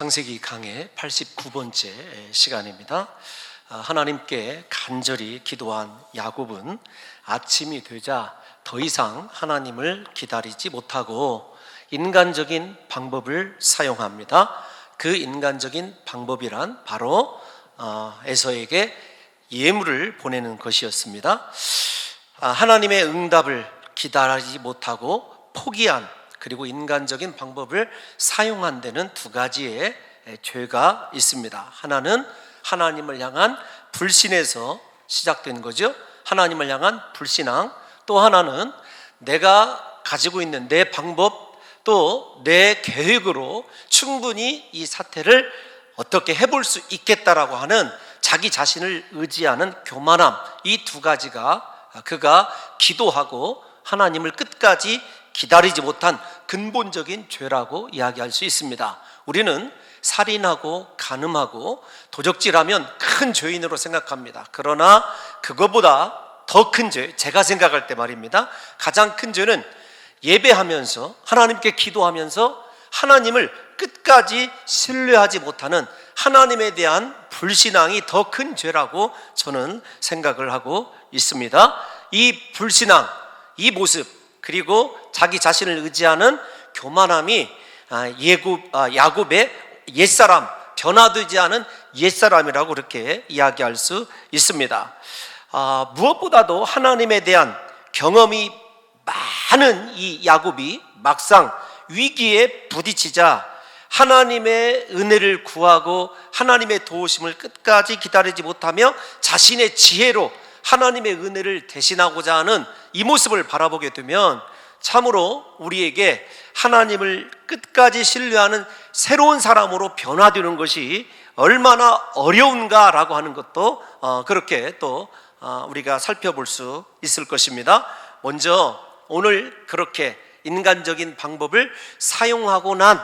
창세기 강의 89번째 시간입니다. 하나님께 간절히 기도한 야곱은 아침이 되자 더 이상 하나님을 기다리지 못하고 인간적인 방법을 사용합니다. 그 인간적인 방법이란 바로 에서에게 예물을 보내는 것이었습니다. 하나님의 응답을 기다리지 못하고 포기한, 그리고 인간적인 방법을 사용한 데는 두 가지의 죄가 있습니다. 하나는 하나님을 향한 불신에서 시작된 거죠. 하나님을 향한 불신앙. 또 하나는 내가 가지고 있는 내 방법, 또 내 계획으로 충분히 이 사태를 어떻게 해볼 수 있겠다라고 하는 자기 자신을 의지하는 교만함. 이 두 가지가 그가 기도하고 하나님을 끝까지 기다리지 못한 근본적인 죄라고 이야기할 수 있습니다. 우리는 살인하고 간음하고 도적질하면 큰 죄인으로 생각합니다. 그러나 그거보다 더 큰 죄, 제가 생각할 때 말입니다, 가장 큰 죄는 예배하면서 하나님께 기도하면서 하나님을 끝까지 신뢰하지 못하는 하나님에 대한 불신앙이 더 큰 죄라고 저는 생각을 하고 있습니다. 이 불신앙, 이 모습, 그리고 자기 자신을 의지하는 교만함이 야곱의 옛사람, 변화되지 않은 옛사람이라고 그렇게 이야기할 수 있습니다. 무엇보다도 하나님에 대한 경험이 많은 이 야곱이 막상 위기에 부딪히자 하나님의 은혜를 구하고 하나님의 도우심을 끝까지 기다리지 못하며 자신의 지혜로 하나님의 은혜를 대신하고자 하는 이 모습을 바라보게 되면 참으로 우리에게 하나님을 끝까지 신뢰하는 새로운 사람으로 변화되는 것이 얼마나 어려운가라고 하는 것도 그렇게 또 우리가 살펴볼 수 있을 것입니다. 먼저 오늘 그렇게 인간적인 방법을 사용하고 난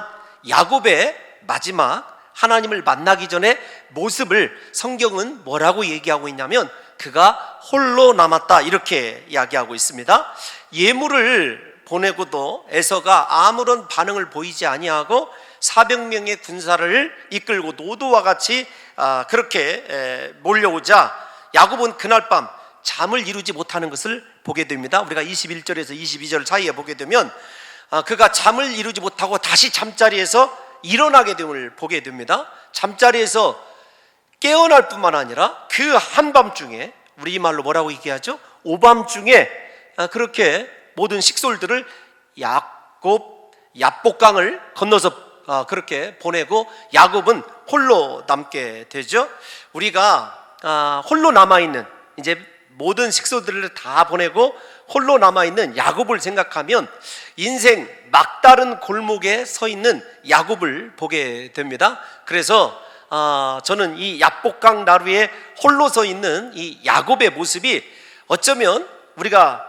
야곱의 마지막 하나님을 만나기 전에 모습을 성경은 뭐라고 얘기하고 있냐면 그가 홀로 남았다, 이렇게 이야기하고 있습니다. 예물을 보내고도 에서가 아무런 반응을 보이지 아니하고 400명의 군사를 이끌고 노도와 같이 그렇게 몰려오자 야곱은 그날 밤 잠을 이루지 못하는 것을 보게 됩니다. 우리가 21절에서 22절 사이에 보게 되면 그가 잠을 이루지 못하고 다시 잠자리에서 일어나게 됨을 보게 됩니다. 잠자리에서 깨어날 뿐만 아니라 그 한밤중에, 우리말로 뭐라고 얘기하죠? 오밤중에 그렇게 모든 식솔들을 야복강을 건너서 그렇게 보내고 야곱은 홀로 남게 되죠. 우리가 홀로 남아있는, 이제 모든 식솔들을 다 보내고 홀로 남아있는 야곱을 생각하면 인생 막다른 골목에 서 있는 야곱을 보게 됩니다. 그래서 저는 이 야복강 나루에 홀로 서 있는 이 야곱의 모습이 어쩌면 우리가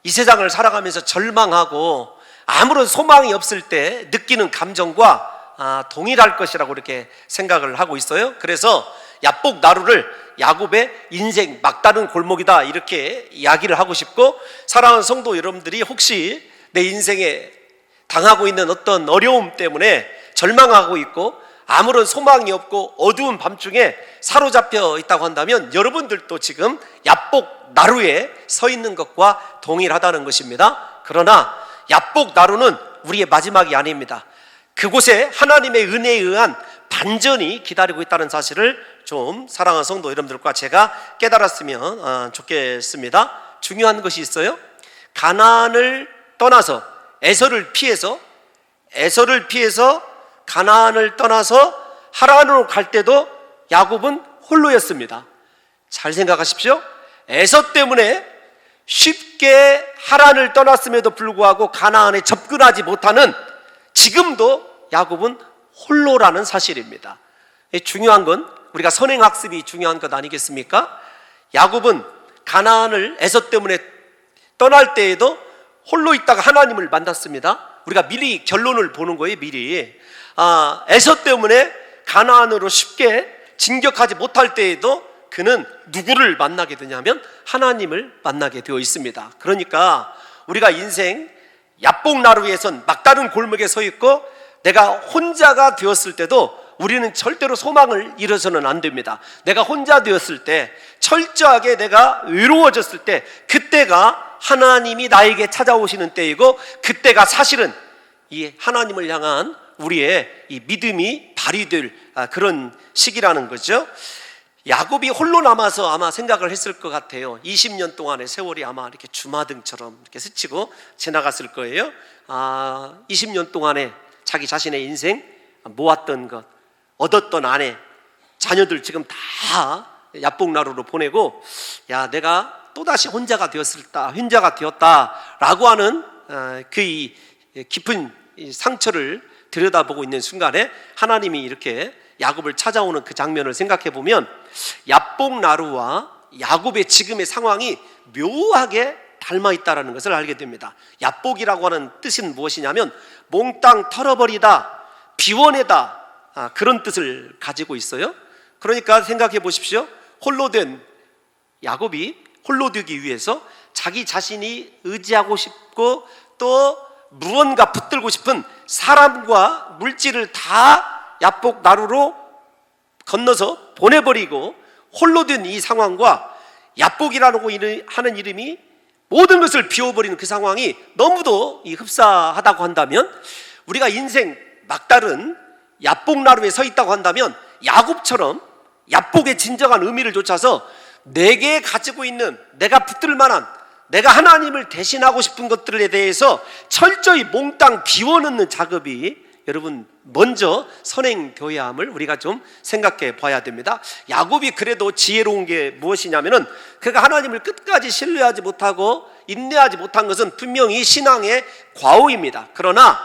이 세상을 살아가면서 절망하고 아무런 소망이 없을 때 느끼는 감정과 동일할 것이라고 이렇게 생각을 하고 있어요. 그래서 야복 나루를 야곱의 인생 막다른 골목이다, 이렇게 이야기를 하고 싶고, 사랑하는 성도 여러분들이 혹시 내 인생에 당하고 있는 어떤 어려움 때문에 절망하고 있고 아무런 소망이 없고 어두운 밤중에 사로잡혀 있다고 한다면 여러분들도 지금 야복 나루에 서 있는 것과 동일하다는 것입니다. 그러나 야복 나루는 우리의 마지막이 아닙니다. 그곳에 하나님의 은혜에 의한 반전이 기다리고 있다는 사실을 좀 사랑하는 성도 여러분들과 제가 깨달았으면 좋겠습니다. 중요한 것이 있어요. 가나안을 떠나서 에서를 피해서 가나안을 떠나서 하란으로 갈 때도 야곱은 홀로였습니다. 잘 생각하십시오. 에서 때문에 쉽게 하란을 떠났음에도 불구하고 가나안에 접근하지 못하는 지금도 야곱은 홀로라는 사실입니다. 중요한 건 우리가 선행학습이 중요한 것 아니겠습니까? 야곱은 가나안을 에서 때문에 떠날 때에도 홀로 있다가 하나님을 만났습니다. 우리가 미리 결론을 보는 거예요. 미리 에서 때문에 가나안으로 쉽게 진격하지 못할 때에도 그는 누구를 만나게 되냐면 하나님을 만나게 되어 있습니다. 그러니까 우리가 인생 야복나루에선 막다른 골목에 서 있고 내가 혼자가 되었을 때도 우리는 절대로 소망을 잃어서는 안 됩니다. 내가 혼자 되었을 때, 철저하게 내가 외로워졌을 때, 그때가 하나님이 나에게 찾아오시는 때이고, 그때가 사실은 이 하나님을 향한 우리의 이 믿음이 발휘될 그런 시기라는 거죠. 야곱이 홀로 남아서 아마 생각을 했을 것 같아요. 20년 동안의 세월이 아마 이렇게 주마등처럼 이렇게 스치고 지나갔을 거예요. 20년 동안에 자기 자신의 인생, 모았던 것, 얻었던 아내, 자녀들 지금 다 야복나루로 보내고, 야, 내가 또다시 혼자가 되었다라고 하는 그 깊은 상처를 들여다보고 있는 순간에 하나님이 이렇게 야곱을 찾아오는 그 장면을 생각해 보면, 야복나루와 야곱의 지금의 상황이 묘하게 닮아 있다는 것을 알게 됩니다. 야복이라고 하는 뜻은 무엇이냐면 몽땅 털어버리다, 비워내다, 그런 뜻을 가지고 있어요. 그러니까 생각해 보십시오. 홀로 된 야곱이 홀로 되기 위해서 자기 자신이 의지하고 싶고 또 무언가 붙들고 싶은 사람과 물질을 다 야복나루로 건너서 보내버리고 홀로 된 이 상황과 야복이라고 하는 이름이 모든 것을 비워버리는 그 상황이 너무도 흡사하다고 한다면, 우리가 인생 막다른 야복나루에 서 있다고 한다면 야곱처럼 야복의 진정한 의미를 좇아서 내게 가지고 있는, 내가 붙들 만한, 내가 하나님을 대신하고 싶은 것들에 대해서 철저히 몽땅 비워넣는 작업이 여러분 먼저 선행되어야 함을 우리가 좀 생각해 봐야 됩니다. 야곱이 그래도 지혜로운 게 무엇이냐면은, 그가 하나님을 끝까지 신뢰하지 못하고 인내하지 못한 것은 분명히 신앙의 과오입니다. 그러나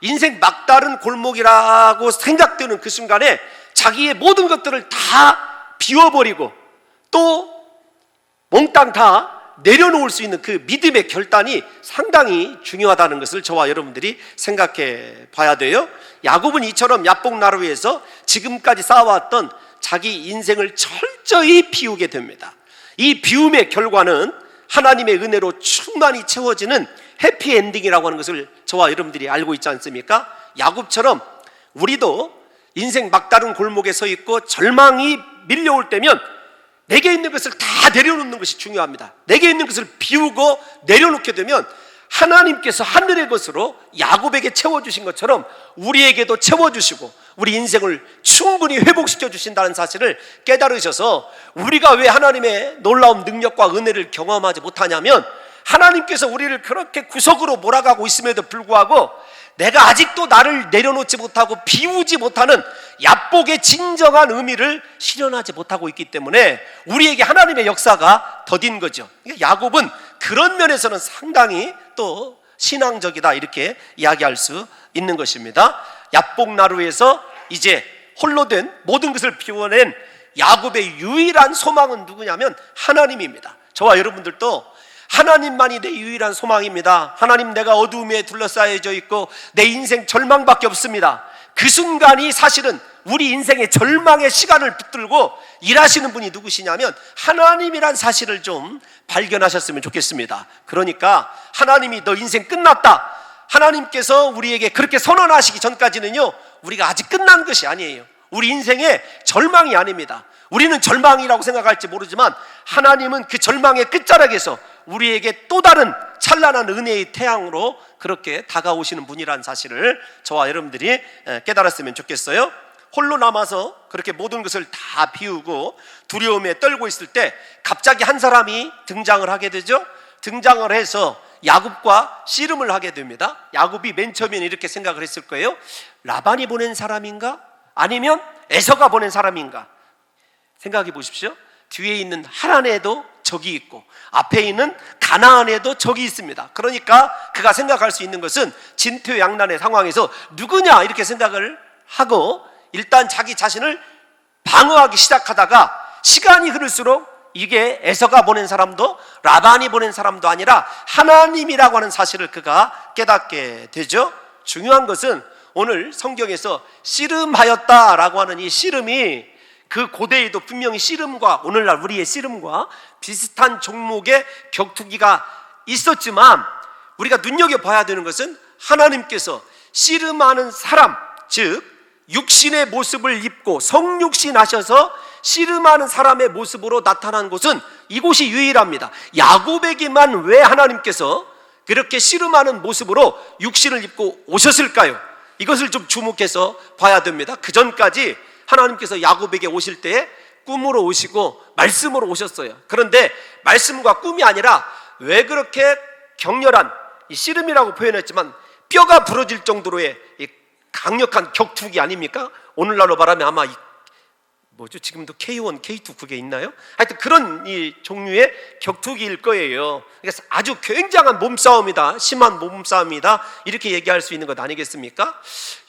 인생 막다른 골목이라고 생각되는 그 순간에 자기의 모든 것들을 다 비워버리고 또 몽땅 다 내려놓을 수 있는 그 믿음의 결단이 상당히 중요하다는 것을 저와 여러분들이 생각해 봐야 돼요. 야곱은 이처럼 야복나루에서 지금까지 쌓아왔던 자기 인생을 철저히 비우게 됩니다. 이 비움의 결과는 하나님의 은혜로 충만히 채워지는 해피엔딩이라고 하는 것을 저와 여러분들이 알고 있지 않습니까? 야곱처럼 우리도 인생 막다른 골목에 서 있고 절망이 밀려올 때면 내게 있는 것을 다 내려놓는 것이 중요합니다. 내게 있는 것을 비우고 내려놓게 되면 하나님께서 하늘의 것으로 야곱에게 채워주신 것처럼 우리에게도 채워주시고 우리 인생을 충분히 회복시켜 주신다는 사실을 깨달으셔서, 우리가 왜 하나님의 놀라운 능력과 은혜를 경험하지 못하냐면, 하나님께서 우리를 그렇게 구석으로 몰아가고 있음에도 불구하고 내가 아직도 나를 내려놓지 못하고 비우지 못하는 야복의 진정한 의미를 실현하지 못하고 있기 때문에 우리에게 하나님의 역사가 더딘 거죠. 야곱은 그런 면에서는 상당히 또 신앙적이다, 이렇게 이야기할 수 있는 것입니다. 야복나루에서 이제 홀로 된 모든 것을 비워낸 야곱의 유일한 소망은 누구냐면 하나님입니다. 저와 여러분들도 하나님만이 내 유일한 소망입니다. 하나님, 내가 어두움에 둘러싸여져 있고 내 인생 절망밖에 없습니다. 그 순간이 사실은 우리 인생의 절망의 시간을 붙들고 일하시는 분이 누구시냐면 하나님이란 사실을 좀 발견하셨으면 좋겠습니다. 그러니까 하나님이 너 인생 끝났다, 하나님께서 우리에게 그렇게 선언하시기 전까지는요, 우리가 아직 끝난 것이 아니에요. 우리 인생의 절망이 아닙니다. 우리는 절망이라고 생각할지 모르지만 하나님은 그 절망의 끝자락에서 우리에게 또 다른 찬란한 은혜의 태양으로 그렇게 다가오시는 분이라는 사실을 저와 여러분들이 깨달았으면 좋겠어요. 홀로 남아서 그렇게 모든 것을 다 비우고 두려움에 떨고 있을 때 갑자기 한 사람이 등장을 하게 되죠. 등장을 해서 야곱과 씨름을 하게 됩니다. 야곱이 맨 처음에는 이렇게 생각을 했을 거예요. 라반이 보낸 사람인가? 아니면 에서가 보낸 사람인가? 생각해 보십시오. 뒤에 있는 하란에도 적이 있고 앞에 있는 가나안에도 적이 있습니다. 그러니까 그가 생각할 수 있는 것은 진퇴양난의 상황에서 누구냐, 이렇게 생각을 하고 일단 자기 자신을 방어하기 시작하다가 시간이 흐를수록 이게 에서가 보낸 사람도 라반이 보낸 사람도 아니라 하나님이라고 하는 사실을 그가 깨닫게 되죠. 중요한 것은 오늘 성경에서 씨름하였다라고 하는 이 씨름이 그 고대에도 분명히 씨름과 오늘날 우리의 씨름과 비슷한 종목의 격투기가 있었지만, 우리가 눈여겨봐야 되는 것은 하나님께서 씨름하는 사람, 즉 육신의 모습을 입고 성육신 하셔서 씨름하는 사람의 모습으로 나타난 곳은 이곳이 유일합니다. 야곱에게만 왜 하나님께서 그렇게 씨름하는 모습으로 육신을 입고 오셨을까요? 이것을 좀 주목해서 봐야 됩니다. 그 전까지 하나님께서 야곱에게 오실 때에 꿈으로 오시고 말씀으로 오셨어요. 그런데 말씀과 꿈이 아니라 왜 그렇게 격렬한 이 씨름이라고 표현했지만 뼈가 부러질 정도로의 이 강력한 격투기 아닙니까? 오늘날로 말하면 아마 지금도 K1, K2 그게 있나요? 하여튼 그런 이 종류의 격투기일 거예요. 그래서 아주 굉장한 몸싸움이다, 심한 몸싸움이다, 이렇게 얘기할 수 있는 것 아니겠습니까?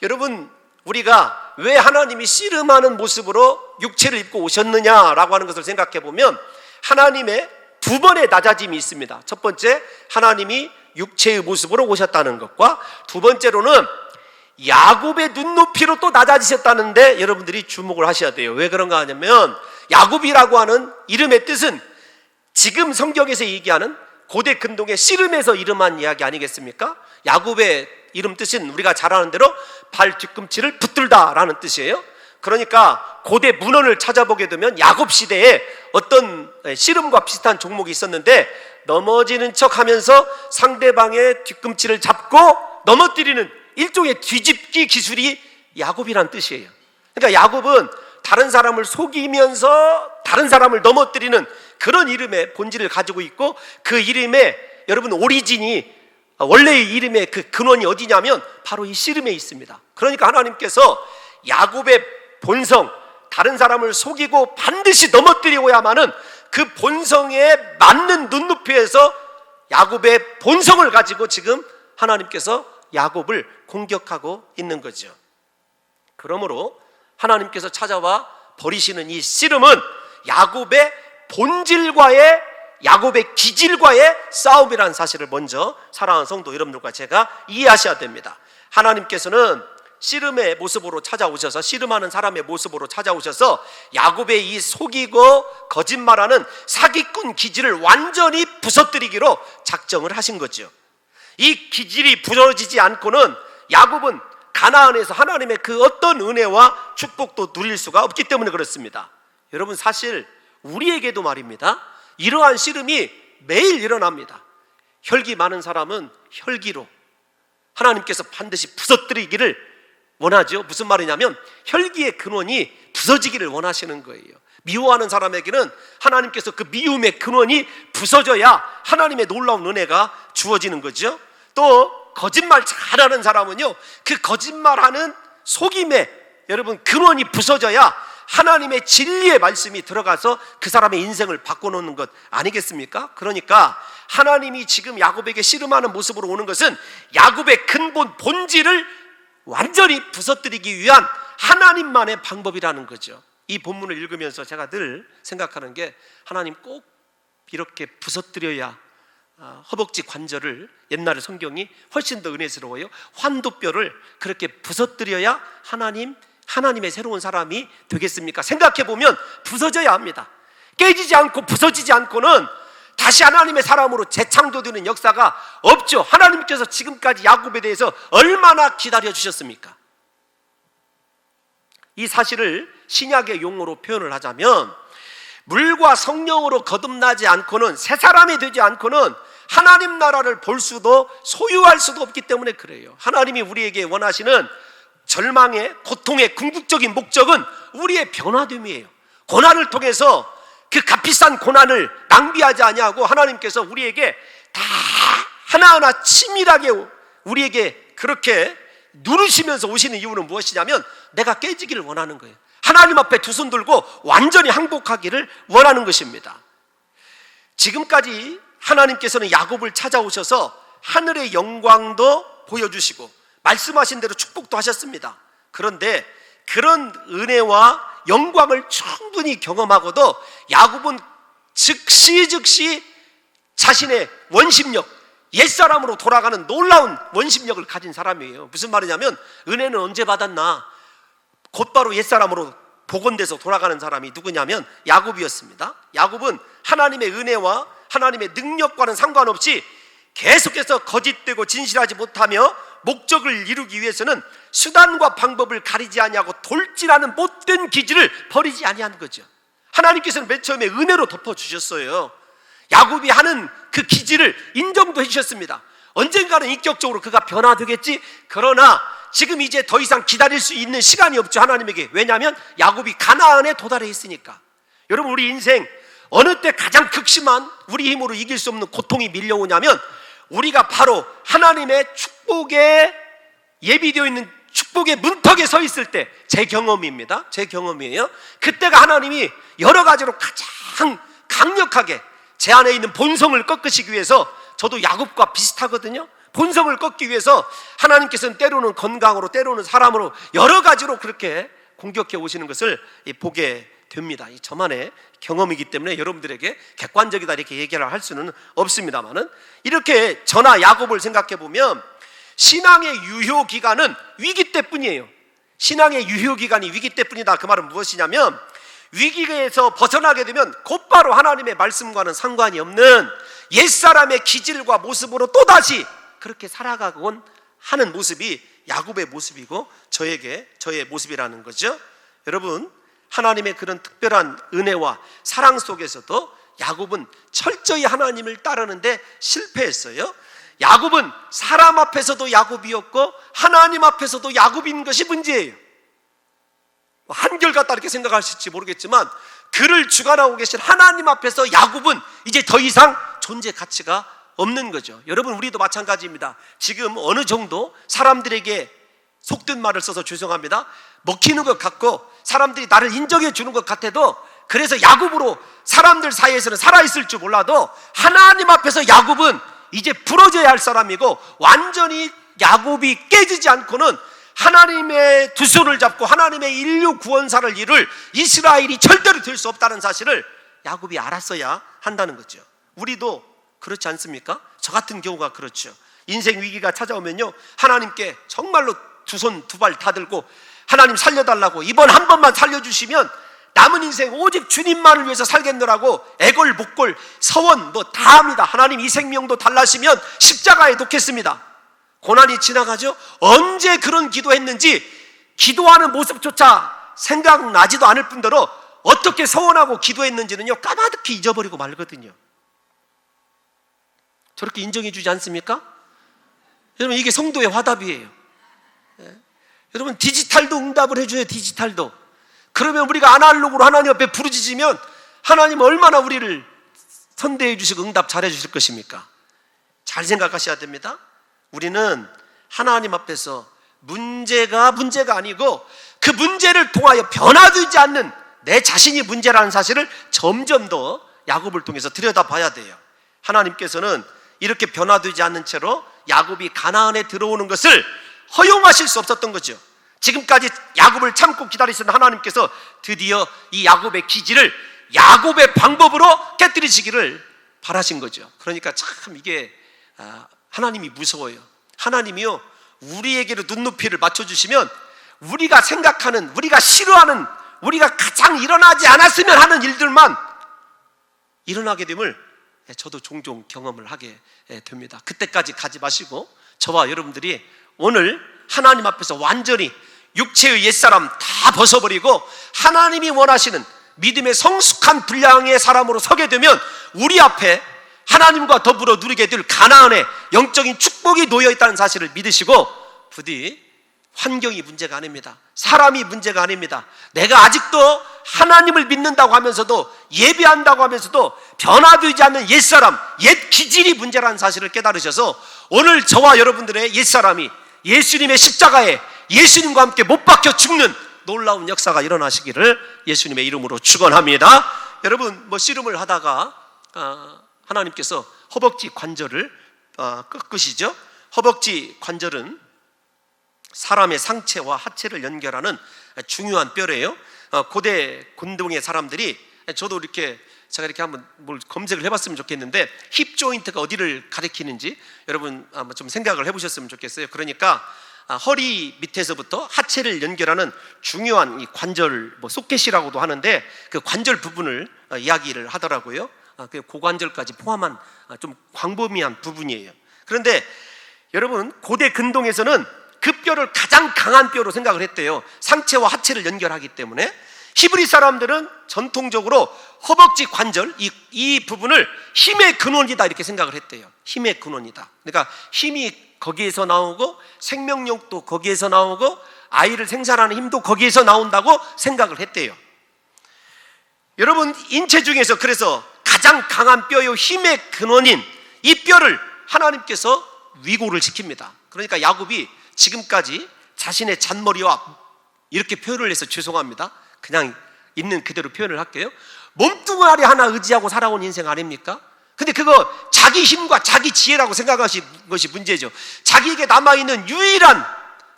여러분, 우리가 왜 하나님이 씨름하는 모습으로 육체를 입고 오셨느냐라고 하는 것을 생각해 보면 하나님의 두 번의 낮아짐이 있습니다. 첫 번째, 하나님이 육체의 모습으로 오셨다는 것과 두 번째로는 야곱의 눈높이로 또 낮아지셨다는데 여러분들이 주목을 하셔야 돼요. 왜 그런가 하냐면 야곱이라고 하는 이름의 뜻은 지금 성경에서 얘기하는 고대 근동의 씨름에서 이름한 이야기 아니겠습니까? 야곱의 이름 뜻은 우리가 잘 아는 대로 발 뒤꿈치를 붙들다라는 뜻이에요. 그러니까 고대 문헌을 찾아보게 되면 야곱 시대에 어떤 씨름과 비슷한 종목이 있었는데 넘어지는 척하면서 상대방의 뒤꿈치를 잡고 넘어뜨리는 일종의 뒤집기 기술이 야곱이란 뜻이에요. 그러니까 야곱은 다른 사람을 속이면서 다른 사람을 넘어뜨리는 그런 이름의 본질을 가지고 있고 그 이름의 여러분 오리진이 원래의 이름의 그 근원이 어디냐면 바로 이 씨름에 있습니다. 그러니까 하나님께서 야곱의 본성, 다른 사람을 속이고 반드시 넘어뜨리고야만은 그 본성에 맞는 눈높이에서 야곱의 본성을 가지고 지금 하나님께서 야곱을 공격하고 있는 거죠. 그러므로 하나님께서 찾아와 버리시는 이 씨름은 야곱의 본질과의 야곱의 기질과의 싸움이라는 사실을 먼저 사랑하는 성도 여러분들과 제가 이해하셔야 됩니다. 하나님께서는 씨름의 모습으로 찾아오셔서 씨름하는 사람의 모습으로 찾아오셔서 야곱의 이 속이고 거짓말하는 사기꾼 기질을 완전히 부서뜨리기로 작정을 하신 거죠. 이 기질이 부러지지 않고는 야곱은 가나안에서 하나님의 그 어떤 은혜와 축복도 누릴 수가 없기 때문에 그렇습니다. 여러분, 사실 우리에게도 말입니다, 이러한 씨름이 매일 일어납니다. 혈기 많은 사람은 혈기로 하나님께서 반드시 부서뜨리기를 원하죠. 무슨 말이냐면 혈기의 근원이 부서지기를 원하시는 거예요. 미워하는 사람에게는 하나님께서 그 미움의 근원이 부서져야 하나님의 놀라운 은혜가 주어지는 거죠. 또 거짓말 잘하는 사람은요, 그 거짓말하는 속임에 여러분 근원이 부서져야 하나님의 진리의 말씀이 들어가서 그 사람의 인생을 바꿔놓는 것 아니겠습니까? 그러니까 하나님이 지금 야곱에게 씨름하는 모습으로 오는 것은 야곱의 근본 본질을 완전히 부서뜨리기 위한 하나님만의 방법이라는 거죠. 이 본문을 읽으면서 제가 늘 생각하는 게 하나님 꼭 이렇게 부서뜨려야 허벅지 관절을, 옛날의 성경이 훨씬 더 은혜스러워요. 환도뼈를 그렇게 부서뜨려야 하나님의 새로운 사람이 되겠습니까? 생각해보면 부서져야 합니다. 깨지지 않고 부서지지 않고는 다시 하나님의 사람으로 재창조되는 역사가 없죠. 하나님께서 지금까지 야곱에 대해서 얼마나 기다려주셨습니까? 이 사실을 신약의 용어로 표현을 하자면 물과 성령으로 거듭나지 않고는, 새 사람이 되지 않고는 하나님 나라를 볼 수도 소유할 수도 없기 때문에 그래요. 하나님이 우리에게 원하시는 절망의, 고통의 궁극적인 목적은 우리의 변화됨이에요. 고난을 통해서 그 값비싼 고난을 낭비하지 아니하고 하나님께서 우리에게 다 하나하나 치밀하게 우리에게 그렇게 누르시면서 오시는 이유는 무엇이냐면 내가 깨지기를 원하는 거예요. 하나님 앞에 두 손 들고 완전히 항복하기를 원하는 것입니다. 지금까지 하나님께서는 야곱을 찾아오셔서 하늘의 영광도 보여주시고 말씀하신 대로 축복도 하셨습니다. 그런데 그런 은혜와 영광을 충분히 경험하고도 야곱은 즉시 자신의 원심력, 옛사람으로 돌아가는 놀라운 원심력을 가진 사람이에요. 무슨 말이냐면 은혜는 언제 받았나? 곧바로 옛사람으로 복원돼서 돌아가는 사람이 누구냐면 야곱이었습니다. 야곱은 하나님의 은혜와 하나님의 능력과는 상관없이 계속해서 거짓되고 진실하지 못하며 목적을 이루기 위해서는 수단과 방법을 가리지 아니하고 돌진하는 못된 기질을 버리지 아니한 거죠. 하나님께서는 맨 처음에 은혜로 덮어주셨어요. 야곱이 하는 그 기질을 인정도 해주셨습니다. 언젠가는 인격적으로 그가 변화되겠지. 그러나 지금 이제 더 이상 기다릴 수 있는 시간이 없죠, 하나님에게. 왜냐하면 야곱이 가나안에 도달해 있으니까. 여러분, 우리 인생 어느 때 가장 극심한 우리 힘으로 이길 수 없는 고통이 밀려오냐면, 우리가 바로 하나님의 축복에 예비되어 있는 축복의 문턱에 서 있을 때, 제 경험입니다. 제 경험이에요. 그때가 하나님이 여러 가지로 가장 강력하게 제 안에 있는 본성을 꺾으시기 위해서, 저도 야곱과 비슷하거든요. 본성을 꺾기 위해서 하나님께서는 때로는 건강으로, 때로는 사람으로 여러 가지로 그렇게 공격해 오시는 것을 보게 됩니다. 이 저만의 경험이기 때문에 여러분들에게 객관적이다 이렇게 얘기를 할 수는 없습니다만은, 이렇게 저나 야곱을 생각해 보면 신앙의 유효 기간은 위기 때뿐이에요. 신앙의 유효 기간이 위기 때뿐이다. 그 말은 무엇이냐면, 위기에서 벗어나게 되면 곧바로 하나님의 말씀과는 상관이 없는 옛사람의 기질과 모습으로 또다시 그렇게 살아가곤 하는 모습이 야곱의 모습이고 저의 모습이라는 거죠. 여러분, 하나님의 그런 특별한 은혜와 사랑 속에서도 야곱은 철저히 하나님을 따르는데 실패했어요. 야곱은 사람 앞에서도 야곱이었고 하나님 앞에서도 야곱인 것이 문제예요. 한결같다 이렇게 생각하실지 모르겠지만, 그를 주관하고 계신 하나님 앞에서 야곱은 이제 더 이상 존재 가치가 없는 거죠. 여러분, 우리도 마찬가지입니다. 지금 어느 정도 사람들에게 속된 말을 써서 죄송합니다, 먹히는 것 같고 사람들이 나를 인정해 주는 것 같아도, 그래서 야곱으로 사람들 사이에서는 살아있을 줄 몰라도 하나님 앞에서 야곱은 이제 부러져야 할 사람이고, 완전히 야곱이 깨지지 않고는 하나님의 두 손을 잡고 하나님의 인류 구원사를 이룰 이스라엘이 절대로 될 수 없다는 사실을 야곱이 알았어야 한다는 거죠. 우리도 그렇지 않습니까? 저 같은 경우가 그렇죠. 인생 위기가 찾아오면요, 하나님께 정말로 두 손 두 발 다 들고 하나님 살려달라고, 이번 한 번만 살려주시면 남은 인생 오직 주님만을 위해서 살겠노라고 애걸 목걸 서원 뭐 다 합니다. 하나님 이 생명도 달라시면 십자가에 놓겠습니다. 고난이 지나가죠. 언제 그런 기도했는지 기도하는 모습조차 생각나지도 않을 뿐더러 어떻게 서원하고 기도했는지는요 까마득히 잊어버리고 말거든요. 저렇게 인정해 주지 않습니까? 여러분, 이게 성도의 화답이에요. 여러분, 디지털도 응답을 해줘요. 디지털도. 그러면 우리가 아날로그로 하나님 앞에 부르짖으면 하나님 얼마나 우리를 선대해 주시고 응답 잘해 주실 것입니까? 잘 생각하셔야 됩니다. 우리는 하나님 앞에서 문제가 아니고 그 문제를 통하여 변화되지 않는 내 자신이 문제라는 사실을 점점 더 야곱을 통해서 들여다봐야 돼요. 하나님께서는 이렇게 변화되지 않는 채로 야곱이 가나안에 들어오는 것을 허용하실 수 없었던 거죠. 지금까지 야곱을 참고 기다리시는 하나님께서 드디어 이 야곱의 기질을 야곱의 방법으로 깨뜨리시기를 바라신 거죠. 그러니까 참 이게 하나님이 무서워요. 하나님이요, 우리에게로 눈높이를 맞춰주시면 우리가 생각하는, 우리가 싫어하는, 우리가 가장 일어나지 않았으면 하는 일들만 일어나게 됨을 저도 종종 경험을 하게 됩니다. 그때까지 가지 마시고 저와 여러분들이 오늘 하나님 앞에서 완전히 육체의 옛사람 다 벗어버리고 하나님이 원하시는 믿음의 성숙한 분량의 사람으로 서게 되면 우리 앞에 하나님과 더불어 누리게 될 가나안의 영적인 축복이 놓여있다는 사실을 믿으시고, 부디 환경이 문제가 아닙니다. 사람이 문제가 아닙니다. 내가 아직도 하나님을 믿는다고 하면서도, 예배한다고 하면서도 변화되지 않는 옛사람, 옛 기질이 문제라는 사실을 깨달으셔서 오늘 저와 여러분들의 옛사람이 예수님의 십자가에 예수님과 함께 못 박혀 죽는 놀라운 역사가 일어나시기를 예수님의 이름으로 축원합니다. 여러분, 씨름을 하다가 하나님께서 허벅지 관절을 꺾으시죠. 허벅지 관절은 사람의 상체와 하체를 연결하는 중요한 뼈래요. 고대 근동의 사람들이, 저도 제가 이렇게 한번 뭘 검색을 해봤으면 좋겠는데, 힙 조인트가 어디를 가리키는지 여러분 한번 좀 생각을 해보셨으면 좋겠어요. 그러니까 허리 밑에서부터 하체를 연결하는 중요한 이 관절, 소켓이라고도 하는데, 그 관절 부분을 이야기를 하더라고요. 그 고관절까지 포함한 좀 광범위한 부분이에요. 그런데 여러분, 고대 근동에서는 그 뼈를 가장 강한 뼈로 생각을 했대요. 상체와 하체를 연결하기 때문에. 히브리 사람들은 전통적으로 허벅지 관절, 이 부분을 힘의 근원이다 이렇게 생각을 했대요. 힘의 근원이다. 그러니까 힘이 거기에서 나오고 생명력도 거기에서 나오고 아이를 생산하는 힘도 거기에서 나온다고 생각을 했대요. 여러분, 인체 중에서 그래서 가장 강한 뼈요, 힘의 근원인 이 뼈를 하나님께서 위고를 시킵니다. 그러니까 야곱이 지금까지 자신의 잔머리와 이렇게 표현을 해서 죄송합니다. 그냥 있는 그대로 표현을 할게요. 몸뚱아리 하나 의지하고 살아온 인생 아닙니까? 근데 그거 자기 힘과 자기 지혜라고 생각하신 것이 문제죠. 자기에게 남아있는 유일한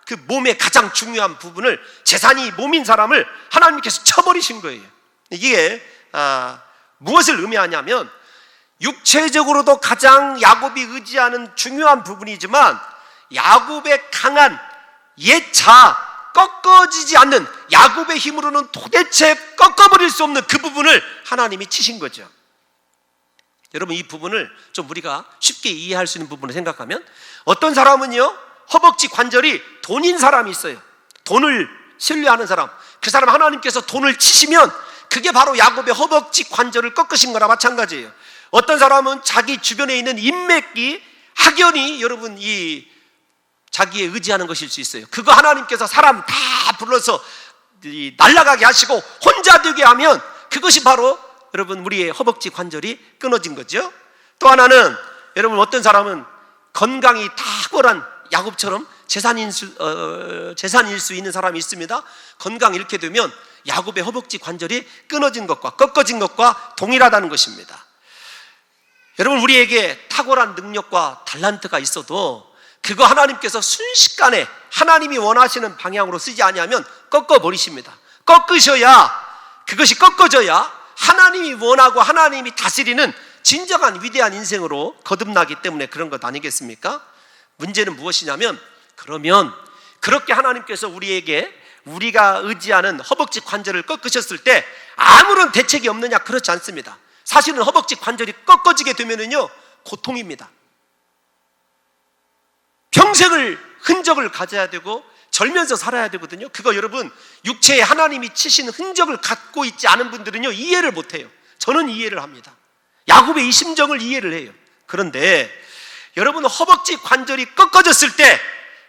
그 몸의 가장 중요한 부분을, 재산이 몸인 사람을 하나님께서 쳐버리신 거예요. 이게 무엇을 의미하냐면, 육체적으로도 가장 야곱이 의지하는 중요한 부분이지만 야곱의 강한 옛 자아, 꺾어지지 않는 야곱의 힘으로는 도대체 꺾어버릴 수 없는 그 부분을 하나님이 치신 거죠. 여러분, 이 부분을 좀 우리가 쉽게 이해할 수 있는 부분을 생각하면, 어떤 사람은요, 허벅지 관절이 돈인 사람이 있어요. 돈을 신뢰하는 사람. 그 사람 하나님께서 돈을 치시면 그게 바로 야곱의 허벅지 관절을 꺾으신 거나 마찬가지예요. 어떤 사람은 자기 주변에 있는 인맥이, 학연이 여러분 이 자기의 의지하는 것일 수 있어요. 그거 하나님께서 사람 다 불러서 날아가게 하시고 혼자 되게 하면 그것이 바로 여러분 우리의 허벅지 관절이 끊어진 거죠. 또 하나는 여러분, 어떤 사람은 건강이 탁월한 야곱처럼 재산일 수 있는 사람이 있습니다. 건강 잃게 되면 야곱의 허벅지 관절이 끊어진 것과 꺾어진 것과 동일하다는 것입니다. 여러분, 우리에게 탁월한 능력과 달란트가 있어도 그거 하나님께서 순식간에 하나님이 원하시는 방향으로 쓰지 아니하면 꺾어버리십니다. 그것이 꺾어져야 하나님이 원하고 하나님이 다스리는 진정한 위대한 인생으로 거듭나기 때문에 그런 것 아니겠습니까? 문제는 무엇이냐면, 그러면 그렇게 하나님께서 우리가 의지하는 허벅지 관절을 꺾으셨을 때 아무런 대책이 없느냐? 그렇지 않습니다. 사실은 허벅지 관절이 꺾어지게 되면은요, 고통입니다. 평생을 흔적을 가져야 되고 절면서 살아야 되거든요. 그거 여러분, 육체에 하나님이 치신 흔적을 갖고 있지 않은 분들은요, 이해를 못해요. 저는 이해를 합니다. 야곱의 이 심정을 이해를 해요. 그런데 여러분, 허벅지 관절이 꺾어졌을 때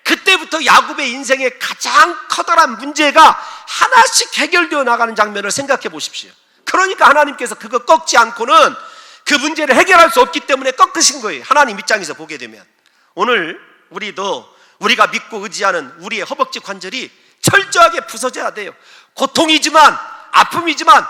그때부터 야곱의 인생의 가장 커다란 문제가 하나씩 해결되어 나가는 장면을 생각해 보십시오. 그러니까 하나님께서 그거 꺾지 않고는 그 문제를 해결할 수 없기 때문에 꺾으신 거예요. 하나님 입장에서 보게 되면. 오늘 우리가 믿고 의지하는 우리의 허벅지 관절이 철저하게 부서져야 돼요. 고통이지만, 아픔이지만,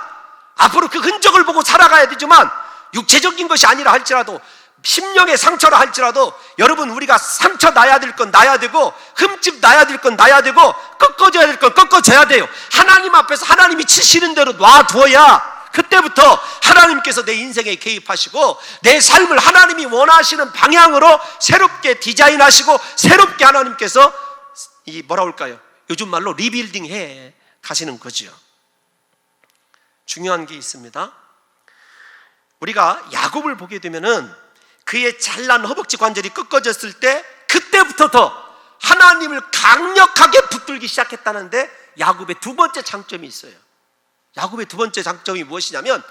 앞으로 그 흔적을 보고 살아가야 되지만, 육체적인 것이 아니라 할지라도, 심령의 상처라 할지라도, 여러분, 우리가 상처 나야 될 건 나야 되고, 흠집 나야 될 건 나야 되고, 꺾어져야 될 건 꺾어져야 돼요. 하나님 앞에서 하나님이 치시는 대로 놔두어야 그때부터 하나님께서 내 인생에 개입하시고 내 삶을 하나님이 원하시는 방향으로 새롭게 디자인하시고 새롭게 하나님께서 요즘 말로 리빌딩 해 가시는 거죠. 중요한 게 있습니다. 우리가 야곱을 보게 되면은 그의 잘난 허벅지 관절이 꺾어졌을 때 그때부터 더 하나님을 강력하게 붙들기 시작했다는데, 야곱의 두 번째 장점이 있어요. 야곱의 두 번째 장점이 무엇이냐면,